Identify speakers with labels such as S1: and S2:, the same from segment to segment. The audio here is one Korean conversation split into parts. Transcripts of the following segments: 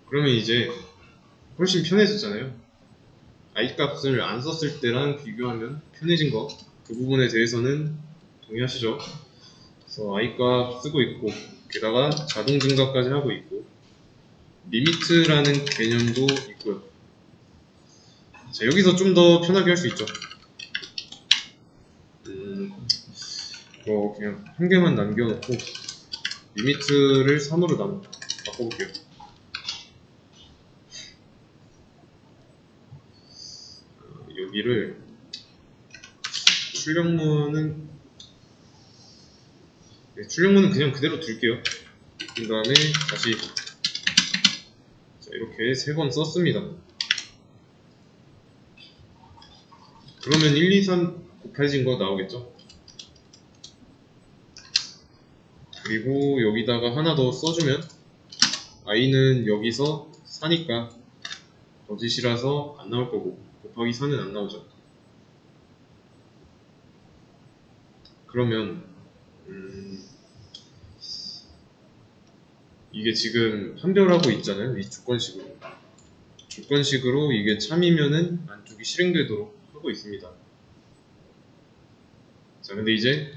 S1: 그러면 이제 훨씬 편해졌잖아요. i 값을 안 썼을 때랑 비교하면 편해진 거, 그 부분에 대해서는 동의하시죠? 그래서 i 값 쓰고 있고, 게다가 자동 증가까지 하고 있고, 리미트라는 개념도 있고요. 자, 여기서 좀 더 편하게 할 수 있죠. 그냥 한 개만 남겨놓고 리미트를 3으로 바꿔볼게요. 여기를 출력문은 그냥 그대로 둘게요. 그 다음에 다시 이렇게 3번 썼습니다. 그러면 1, 2, 3 곱해진 거 나오겠죠? 그리고 여기다가 하나 더 써주면 i는 여기서 4니까 거짓이라서 안 나올 거고 곱하기 4는 안 나오죠. 그러면 이게 지금 판별하고 있잖아요. 이 조건식으로 이게 참이면은 안쪽이 실행되도록 하고 있습니다. 자, 근데 이제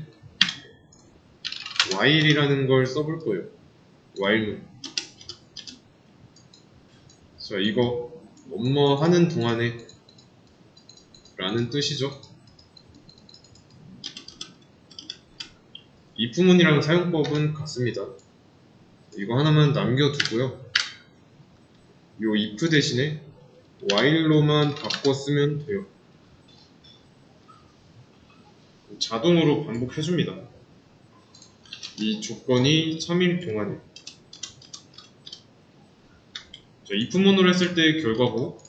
S1: while이라는 걸 써볼 거예요. while문. 자, 이거 뭐뭐 하는 동안에 라는 뜻이죠. if문이랑 사용법은 같습니다. 이거 하나만 남겨두고요. 요 if 대신에 while로만 바꿔 쓰면 돼요. 자동으로 반복해줍니다. 이 조건이 참일 동안에. 자, if문으로 했을 때 결과고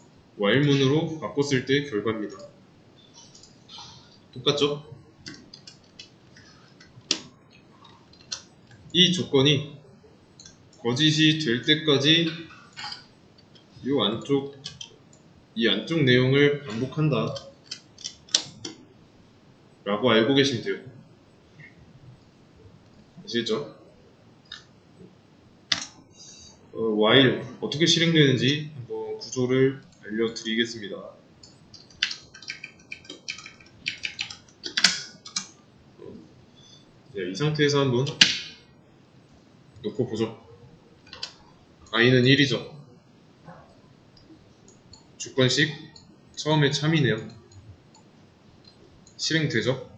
S1: while문으로 바꿨을 때 결과입니다. 똑같죠? 이 조건이 거짓이 될 때까지 이 안쪽 내용을 반복한다 라고 알고 계시면 돼요. 아시겠죠? while 어떻게 실행되는지 한번 구조를 알려드리겠습니다. 이 상태에서 한번 놓고 보죠. i는 1이죠. 조건식 처음에 참이네요. 실행되죠.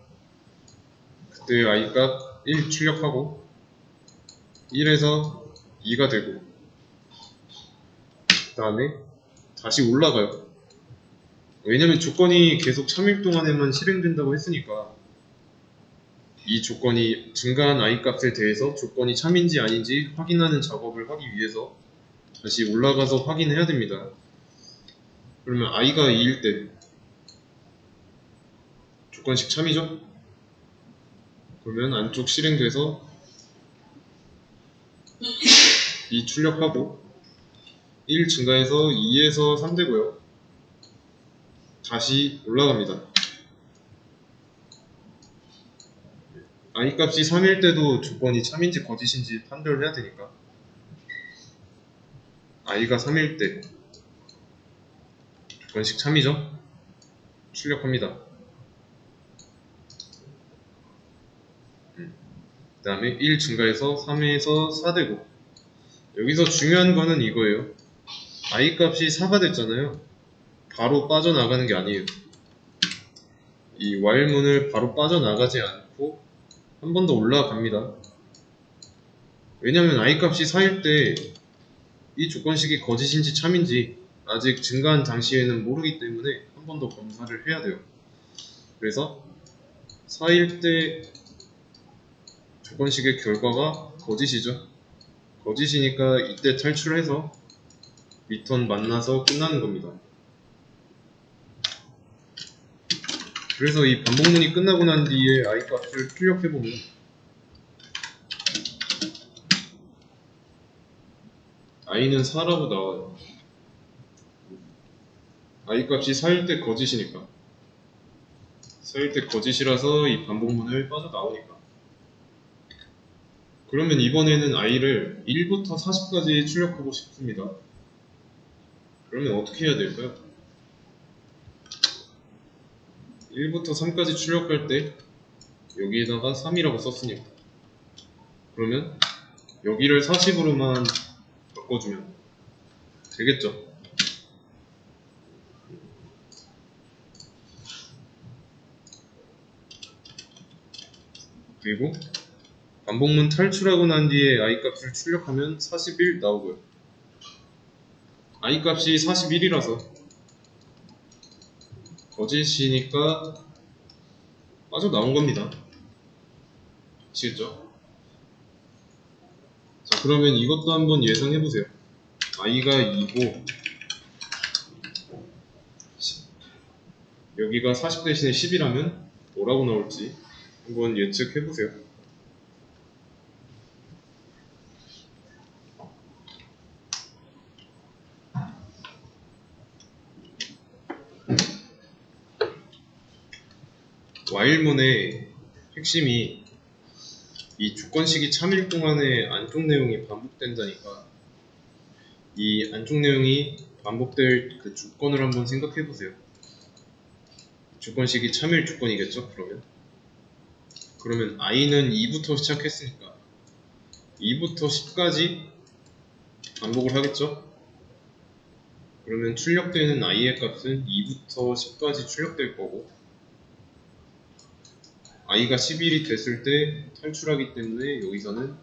S1: 그때 i 값 1 출력하고 1에서 2가 되고 그 다음에 다시 올라가요. 왜냐면 조건이 계속 참일 동안에만 실행된다고 했으니까 이 조건이 증가한 i 값에 대해서 조건이 참인지 아닌지 확인하는 작업을 하기 위해서 다시 올라가서 확인해야 됩니다. 그러면 i가 2일 때 조건식 참이죠? 그러면 안쪽 실행돼서 2 출력하고 1 증가해서 2에서 3 되고요. 다시 올라갑니다. i 값이 3일 때도 조건이 참인지 거짓인지 판별을 해야 되니까 i가 3일 때 조건식 참이죠? 출력합니다. 그 다음에 1 증가해서 3에서 4 되고 여기서 중요한 거는 이거예요. i 값이 4가 됐잖아요. 바로 빠져나가는 게 아니에요. 이 while문을 바로 빠져나가지 않고 한 번 더 올라갑니다. 왜냐면 i 값이 4일 때 이 조건식이 거짓인지 참인지 아직 증가한 당시에는 모르기 때문에 한 번 더 검사를 해야 돼요. 그래서 4일 때 조건식의 결과가 거짓이죠. 거짓이니까 이때 탈출해서 리턴 만나서 끝나는 겁니다. 그래서 이 반복문이 끝나고 난 뒤에 i 값을 출력해보면 i는 4라고 나와요. i 값이 4일 때 거짓이니까 4일 때 거짓이라서 이 반복문을 빠져나오니까 그러면 이번에는 i를 1부터 40까지 출력하고 싶습니다. 그러면 어떻게 해야 될까요? 1부터 3까지 출력할 때 여기에다가 3이라고 썼으니까, 그러면 여기를 40으로만 바꿔주면 되겠죠? 그리고 반복문 탈출하고 난 뒤에 i 값을 출력하면 41 나오고요. i 값이 41이라서 거짓이니까 빠져나온 겁니다. 아시겠죠? 자, 그러면 이것도 한번 예상해보세요. i가 2고 여기가 40 대신에 10이라면 뭐라고 나올지 한번 예측해보세요. while문의 핵심이 이 주권식이 참일 동안에 안쪽 내용이 반복된다니까, 이 안쪽 내용이 반복될 그 주권을 한번 생각해보세요. 주권식이 참일 주권이겠죠? 그러면 i는 2부터 시작했으니까 2부터 10까지 반복을 하겠죠? 그러면 출력되는 i의 값은 2부터 10까지 출력될 거고, i가 11이 됐을 때 탈출하기 때문에 여기서는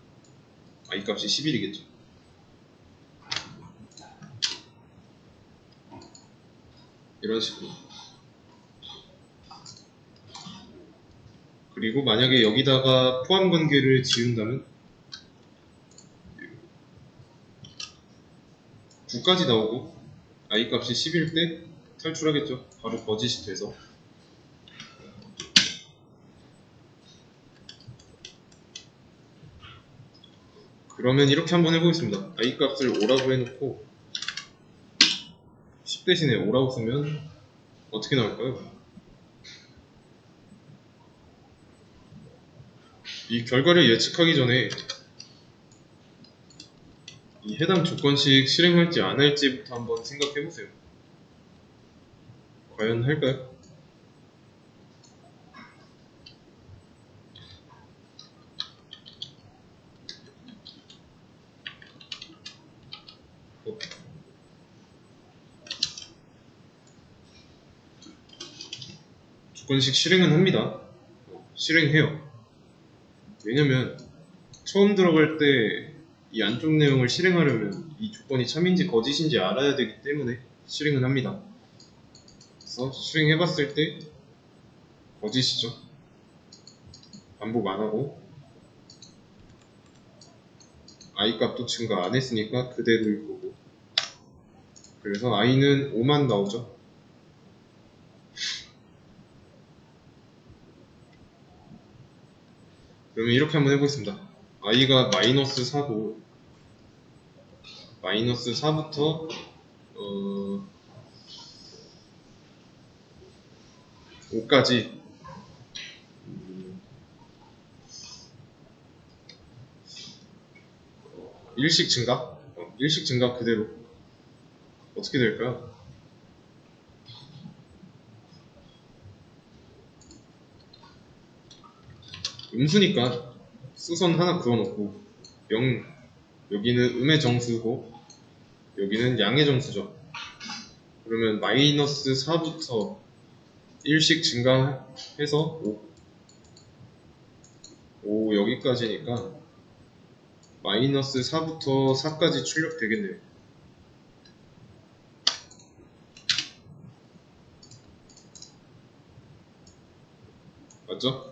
S1: i 값이 11이겠죠. 이런 식으로. 그리고 만약에 여기다가 포함 관계를 지운다면 9까지 나오고 i 값이 10일 때 탈출하겠죠. 바로 거짓이 돼서. 그러면 이렇게 한번 해보겠습니다. i 값을 5라고 해놓고 10 대신에 5라고 쓰면 어떻게 나올까요? 이 결과를 예측하기 전에 이 해당 조건식 실행할지 안 할지부터 한번 생각해보세요. 과연 할까요? 조건식 실행은 합니다. 실행해요. 왜냐면 처음 들어갈 때 이 안쪽 내용을 실행하려면 이 조건이 참인지 거짓인지 알아야 되기 때문에 실행은 합니다. 그래서 실행해봤을 때 거짓이죠. 반복 안하고 i 값도 증가 안했으니까 그대로일 거고, 그래서 i는 5만 나오죠. 그러면 이렇게 한번 해보겠습니다. i가 마이너스 4고 마이너스 4부터 5까지 일식 증가? 일식 증가 그대로 어떻게 될까요? 음수니까 수선 하나 그어놓고 0, 여기는 음의 정수고 여기는 양의 정수죠. 그러면 마이너스 4부터 1씩 증가해서 5 여기까지니까 마이너스 4부터 4까지 출력되겠네요. 맞죠?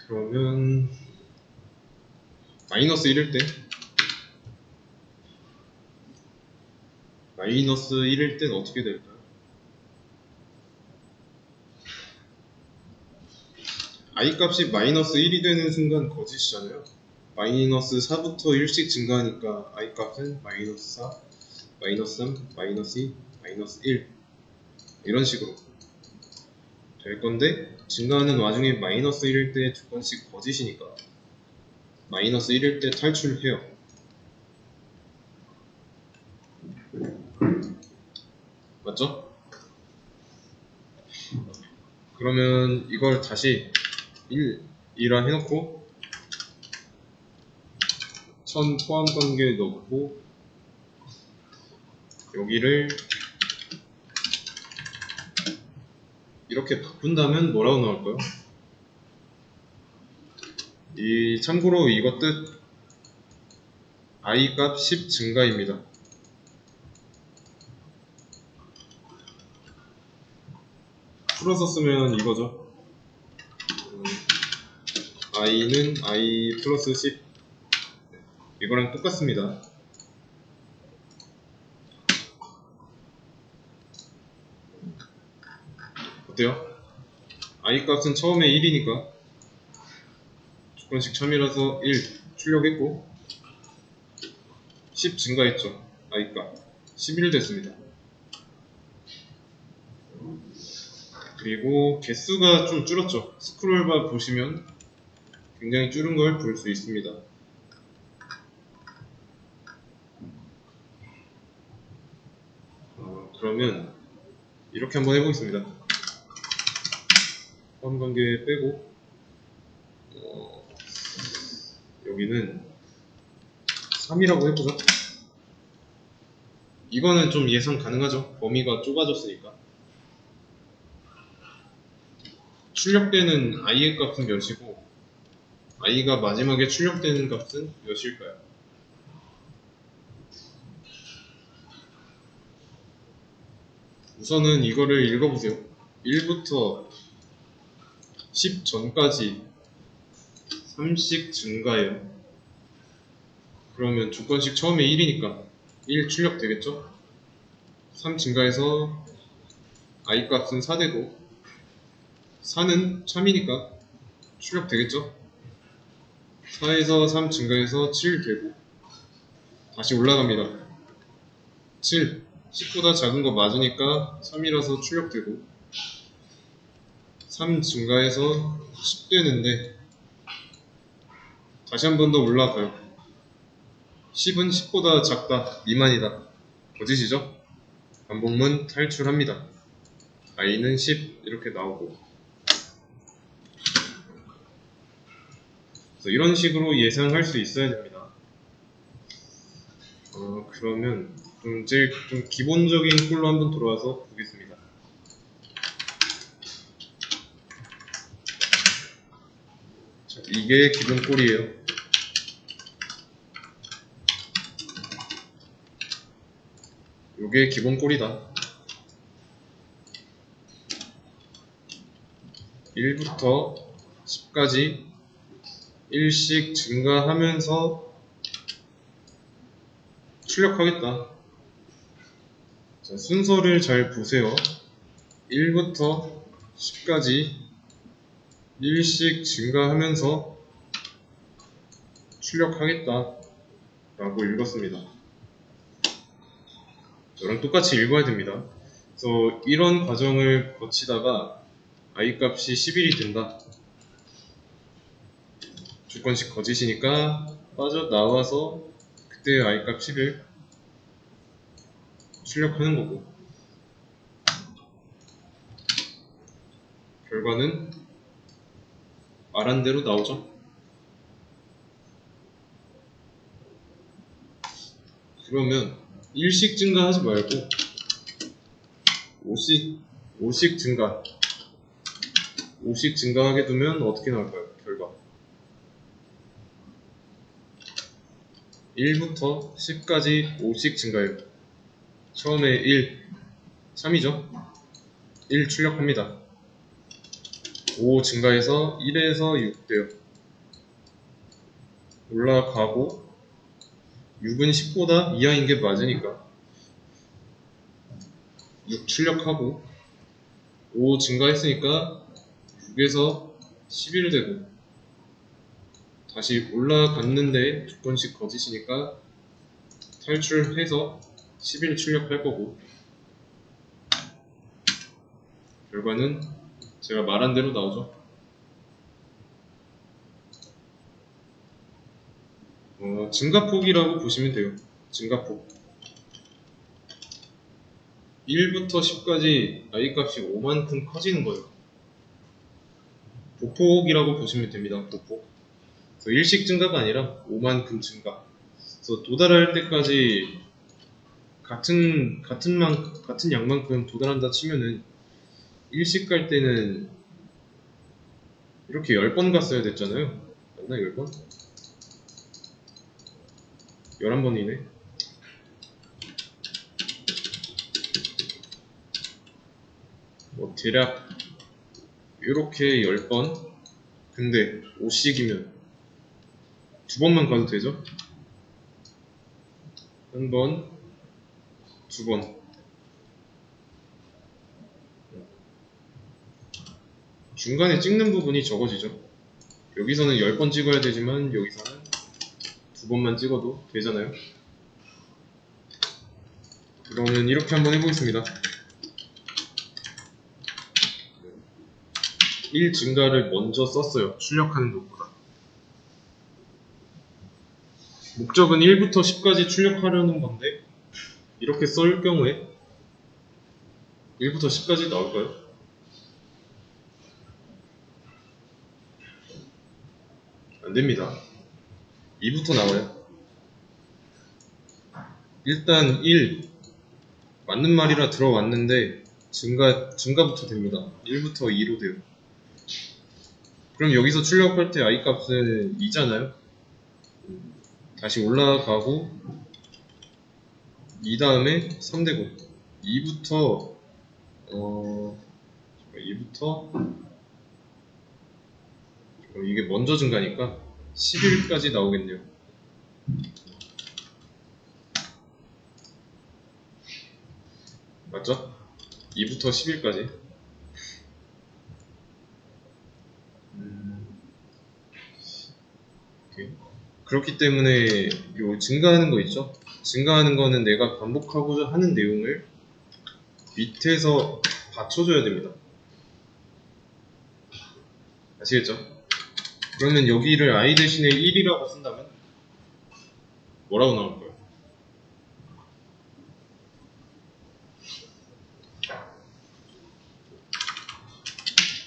S1: 그러면 마이너스 1일 때 마이너스 1일 땐 어떻게 될까요? i 값이 마이너스 1이 되는 순간 거짓이잖아요. 마이너스 4부터 1씩 증가하니까 i 값은 마이너스 4, 마이너스 3, 마이너스 2, 마이너스 1 이런 식으로 될 건데, 증가하는 와중에 마이너스 1일 때 조건씩 거짓이니까 마이너스 1일 때 탈출해요. 맞죠? 그러면 이걸 다시 1이라 해놓고 1000 포함 관계 넣고 여기를 이렇게 바꾼다면 뭐라고 나올까요? 참고로 이것 뜻 i 값 10 증가입니다. 풀어서 쓰면 이거죠. i는 i 플러스 10 이거랑 똑같습니다. 어때요? i 값은 처음에 1이니까 조건식 참이라서 1 출력했고 10 증가했죠. i 값 11 됐습니다. 그리고 개수가 좀 줄었죠. 스크롤바 보시면 굉장히 줄은 걸 볼 수 있습니다. 그러면 이렇게 한번 해보겠습니다. 포함 관계 빼고 여기는 3이라고 해보자. 이거는 좀 예상 가능하죠. 범위가 좁아졌으니까. 출력되는 i의 값은 몇이고 i가 마지막에 출력되는 값은 몇일까요? 우선은 이거를 읽어보세요. 1부터 10 전까지 3씩 증가해요. 그러면 조건식 처음에 1이니까 1 출력되겠죠? 3 증가해서 i 값은 4 되고 4는 참이니까 출력되겠죠? 4에서 3 증가해서 7 되고 다시 올라갑니다. 7 10보다 작은 거 맞으니까 3이라서 출력되고 3 증가해서 10 되는데 다시 한 번 더 올라가요. 10은 10보다 작다, 미만이다. 거짓이죠? 반복문 탈출합니다. i는 10 이렇게 나오고 그래서 이런 식으로 예상할 수 있어야 됩니다. 그러면 제일 좀 기본적인 꼴로 한번 돌아와서 보겠습니다. 자, 이게 기본 꼴이에요. 요게 기본 꼴이다. 1부터 10까지 1씩 증가하면서 출력하겠다. 자, 순서를 잘 보세요. 1부터 10까지 1씩 증가하면서 출력하겠다 라고 읽었습니다. 저랑 똑같이 읽어야 됩니다. 그래서 이런 과정을 거치다가 i 값이 11이 된다. 조건식 거짓이니까 빠져나와서 그때 i 값 10을 출력하는 거고 결과는 말한 대로 나오죠. 그러면 1씩 증가하지 말고 5씩 증가하게 두면 어떻게 나올까요? 결과 1부터 10까지 5씩 증가해요. 처음에 1, 3이죠? 1 출력합니다. 5 증가해서 1에서 6 돼요. 올라가고 6은 10보다 이하인 게 맞으니까 6 출력하고 5 증가했으니까 6에서 11 되고 다시 올라갔는데 조건식 거짓이니까 탈출해서 11 출력할 거고 결과는 제가 말한 대로 나오죠. 증가폭이라고 보시면 돼요. 증가폭. 1부터 10까지 i 값이 5만큼 커지는 거예요. 보폭이라고 보시면 됩니다. 보폭. 그래서 일식 증가가 아니라 5만큼 증가. 그래서 도달할 때까지 같은 양만큼 도달한다 치면은 일식 갈 때는 이렇게 10번 갔어야 됐잖아요. 맞나 10번? 11번이네. 뭐 대략 이렇게 10번. 근데 5씩이면 2번만 가도 되죠? 한 번, 2번. 중간에 찍는 부분이 적어지죠. 여기서는 10번 찍어야 되지만 여기서는 2번만 찍어도 되잖아요. 그러면 이렇게 한번 해보겠습니다. 1 증가를 먼저 썼어요. 출력하는 것보다. 목적은 1부터 10까지 출력하려는 건데 이렇게 쓸 경우에 1부터 10까지 나올까요? 안됩니다. 2부터 나와요. 일단 1 맞는 말이라 들어왔는데 증가부터 됩니다. 1부터 2로 돼요. 그럼 여기서 출력할 때 i 값은 2잖아요. 다시 올라가고 2 다음에 3되고 2부터 이게 먼저 증가니까 11까지 나오겠네요. 맞죠? 2부터 11까지. 그렇기 때문에 요 증가하는 거 있죠? 증가하는 거는 내가 반복하고자 하는 내용을 밑에서 받쳐줘야 됩니다. 아시겠죠? 그러면 여기를 i 대신에 1이라고 쓴다면 뭐라고 나올까요?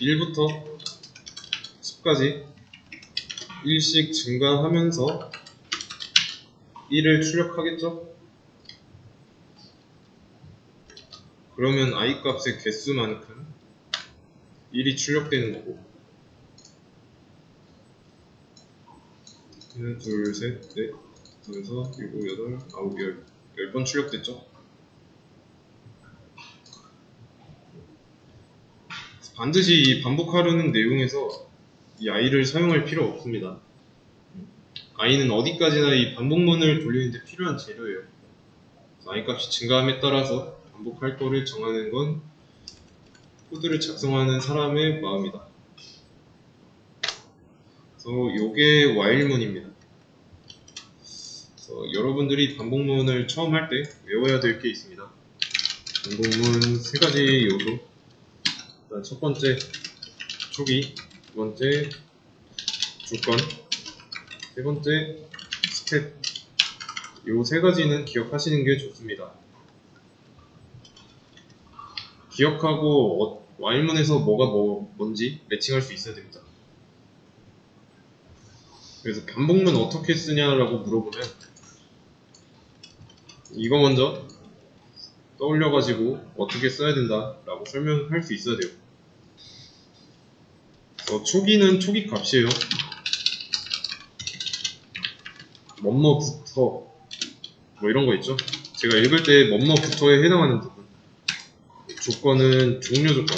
S1: 1부터 10까지 1씩 증가하면서 1을 출력하겠죠? 그러면 i 값의 개수만큼 1이 출력되는 거고 하나, 둘, 셋, 넷, 다섯, 일곱, 여덟, 아홉, 10번 출력됐죠? 반드시 이 반복하려는 내용에서 이 i를 사용할 필요 없습니다. i는 어디까지나 이 반복문을 돌리는데 필요한 재료예요. i 값이 증가함에 따라서 반복할 거를 정하는 건 코드를 작성하는 사람의 마음이다. 그래서 요게 while문입니다. 그래서 여러분들이 반복문을 처음 할 때 외워야 될 게 있습니다. 반복문 3가지 요소. 일단 첫 번째 초기, 두 번째 조건, 세 번째 스텝. 요 3가지는 기억하시는 게 좋습니다. 기억하고 while문에서 뭐가 뭔지 매칭할 수 있어야 됩니다. 그래서 반복문 어떻게 쓰냐라고 물어보면 이거 먼저 떠올려가지고 어떻게 써야 된다 라고 설명할 수 있어야 돼요. 초기는 초기 값이에요. 뭐뭐부터 뭐 이런 거 있죠. 제가 읽을 때 뭐뭐부터에 해당하는 부분. 조건은 종료 조건.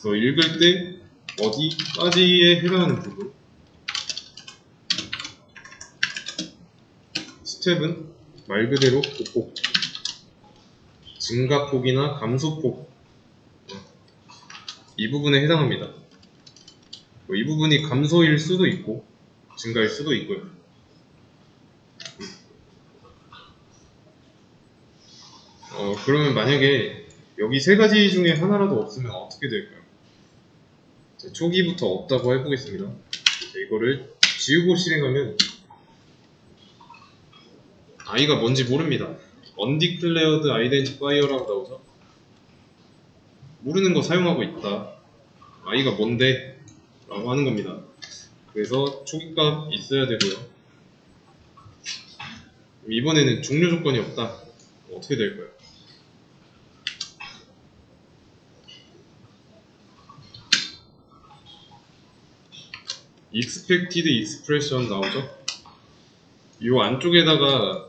S1: 그래서 읽을 때 어디까지에 해당하는 부분. 스텝은 말 그대로 보폭, 증가폭이나 감소폭, 이 부분에 해당합니다. 이 부분이 감소일 수도 있고 증가일 수도 있고요. 그러면 만약에 여기 3가지 중에 하나라도 없으면 어떻게 될까요? 초기부터 없다고 해보겠습니다. 이거를 지우고 실행하면 i가 뭔지 모릅니다. undeclared identifier라고 나오죠. 모르는 거 사용하고 있다. i가 뭔데? 라고 하는 겁니다. 그래서 초기값 있어야 되고요. 이번에는 종료 조건이 없다. 어떻게 될까요? expected expression 나오죠? 이 안쪽에다가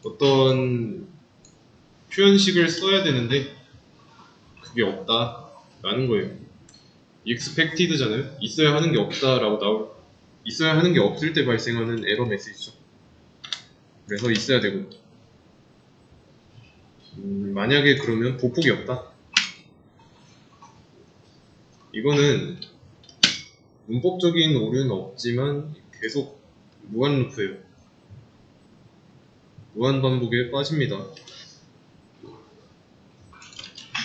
S1: 어떤 표현식을 써야 되는데 그게 없다 라는 거예요. expected잖아요. 있어야 하는 게 없다라고 있어야 하는 게 없을 때 발생하는 에러 메시지죠. 그래서 있어야 되고 만약에 그러면 보폭이 없다. 이거는 문법적인 오류는 없지만 계속 무한 루프예요. 무한 반복에 빠집니다.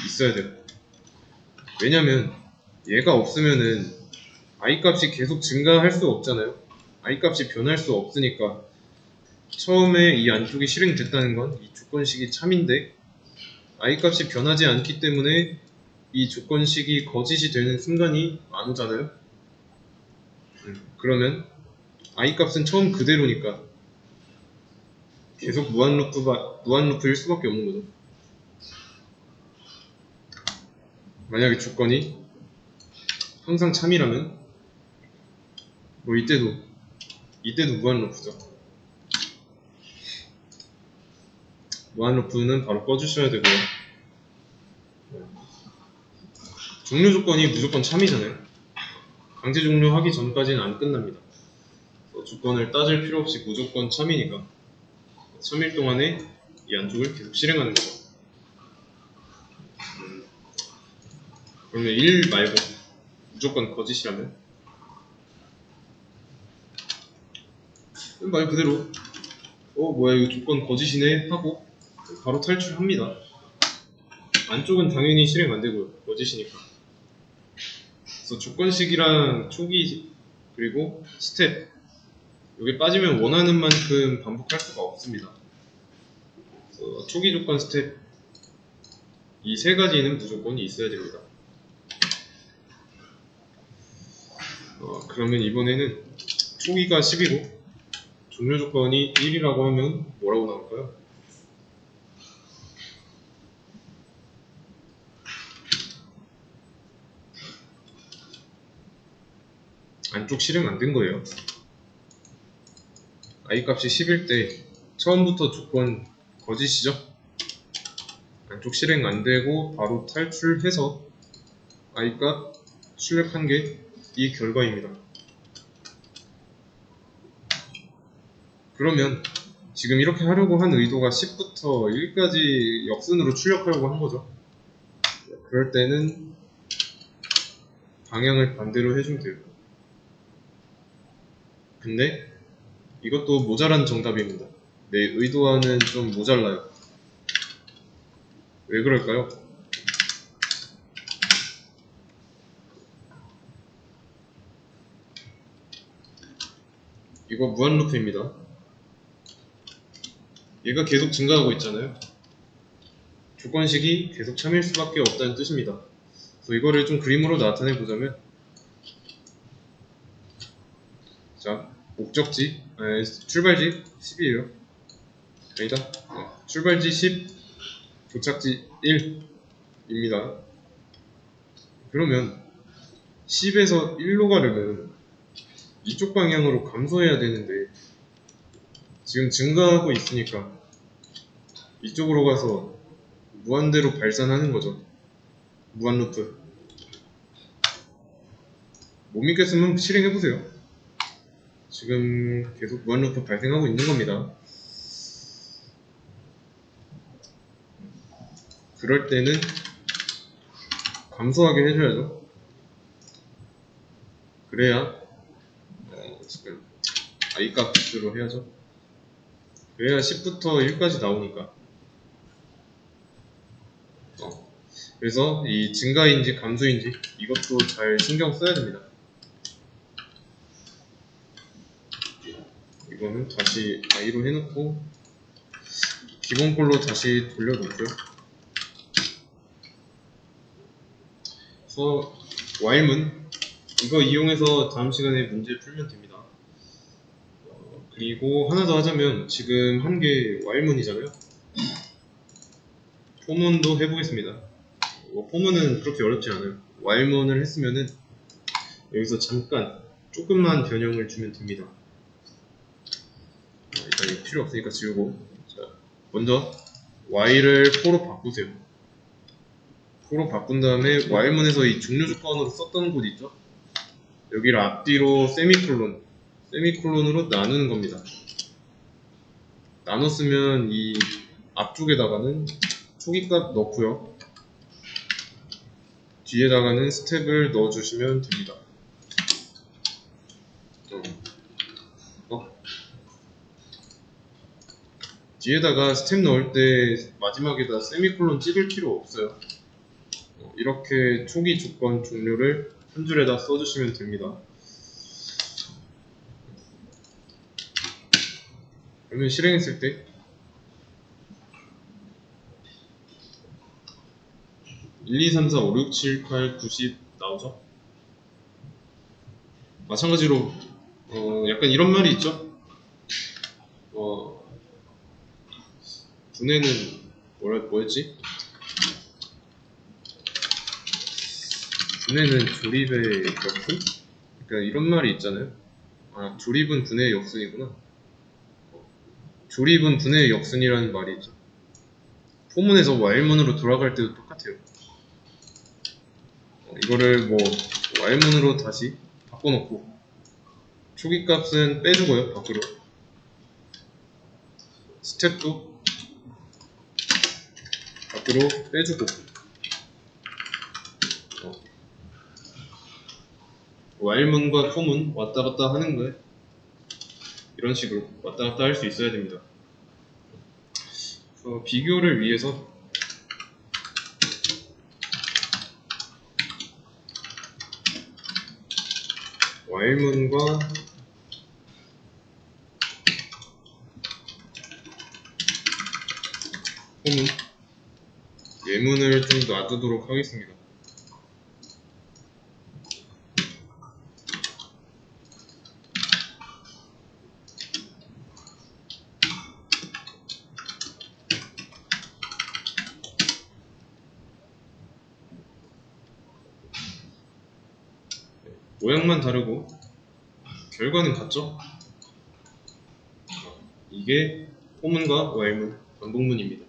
S1: 있어야 돼요. 왜냐면 얘가 없으면은 i 값이 계속 증가할 수 없잖아요. i 값이 변할 수 없으니까 처음에 이 안쪽이 실행됐다는 건 이 조건식이 참인데 i 값이 변하지 않기 때문에 이 조건식이 거짓이 되는 순간이 안 오잖아요. 그러면 i 값은 처음 그대로니까 계속 무한 루프일 수밖에 없는 거죠. 만약에 조건이 항상 참이라면 뭐 이때도 무한 루프죠. 무한 루프는 바로 꺼주셔야 되고요. 종료 조건이 무조건 참이잖아요. 강제 종료하기 전까지는 안 끝납니다. 조건을 따질 필요 없이 무조건 참이니까 참일 동안에 이 안쪽을 계속 실행하는 거죠. 그러면 1 말고 무조건 거짓이라면 말 그대로 뭐야 이거 조건 거짓이네 하고 바로 탈출합니다. 안쪽은 당연히 실행 안 되고요. 거짓이니까. 그래서 조건식이랑 초기 그리고 스텝 여기 빠지면 원하는 만큼 반복할 수가 없습니다. 그래서 초기 조건 스텝 이 세 가지는 무조건이 있어야 됩니다. 그러면 이번에는 초기가 10이고 종료 조건이 1이라고 하면 뭐라고 나올까요? 안쪽 실행 안 된 거예요. i 값이 10일 때 처음부터 조건 거짓이죠? 안쪽 실행 안 되고 바로 탈출해서 i 값 출력한 게 이 결과입니다. 그러면 지금 이렇게 하려고 한 의도가 10부터 1까지 역순으로 출력하려고 한 거죠. 그럴 때는 방향을 반대로 해주면 돼요. 근데 이것도 모자란 정답입니다. 내 의도와는 좀 모자라요. 왜 그럴까요? 이거 무한 루프입니다. 얘가 계속 증가하고 있잖아요. 조건식이 계속 참일 수밖에 없다는 뜻입니다. 그래서 이거를 좀 그림으로 나타내 보자면 자, 목적지, 출발지 10이에요. 아니다. 출발지 10, 도착지 1입니다. 그러면 10에서 1로 가려면 이쪽 방향으로 감소해야 되는데 지금 증가하고 있으니까 이쪽으로 가서 무한대로 발산하는 거죠. 무한 루프. 못 믿겠으면 실행해보세요. 지금 계속 무한 루프 발생하고 있는 겁니다. 그럴 때는 감소하게 해줘야죠. 그래야 지금 i 값으로 해야죠. 그래야 10부터 1까지 나오니까. 그래서 이 증가인지 감소인지 이것도 잘 신경 써야 됩니다. 이거는 다시 i로 해놓고 기본 꼴로 다시 돌려놓고요. 그래서 while문 이거 이용해서 다음 시간에 문제 풀면 됩니다. 그리고 하나 더 하자면 지금 한 게 while문이잖아요. 포문도 해보겠습니다. 포문은 그렇게 어렵지 않아요. while문을 했으면은 여기서 잠깐 조금만 변형을 주면 됩니다. 일단 이거 필요 없으니까 지우고, 자, 먼저 y를 for로 바꾸세요. for로 바꾼 다음에 while문에서 이 종료 조건으로 썼던 곳 있죠? 여기를 앞뒤로 세미콜론으로 나누는 겁니다. 나눴으면 이 앞쪽에다가는 초기값 넣고요. 뒤에다가는 스텝을 넣어주시면 됩니다. 뒤에다가 스텝 넣을 때 마지막에다 세미콜론 찍을 필요 없어요. 이렇게 초기 조건 종료를 한 줄에다 써주시면 됩니다. 그러면 실행했을 때 1, 2, 3, 4, 5, 6, 7, 8, 9, 10 나오죠? 마찬가지로 약간 이런 말이 있죠? 분해는 뭐였지? 분해는 조립의 역순? 그러니까 이런 말이 있잖아요. 조립은 분해의 역순이구나. 조립은 분해의 역순이라는 말이 있죠. 포문에서 while문으로 돌아갈 때도 똑같아요. 이거를 뭐 while문으로 다시 바꿔놓고 초기 값은 빼주고요, 밖으로. 스텝도 밖으로 빼주고, while문과 포문 왔다 갔다 하는 거에 이런 식으로 왔다 갔다 할 수 있어야 됩니다. 그래서 비교를 위해서 while문과 포문 예문을 좀 놔두도록 하겠습니다. 모양만 다르고 결과는 같죠? 이게 포문과 while문, 반복문입니다.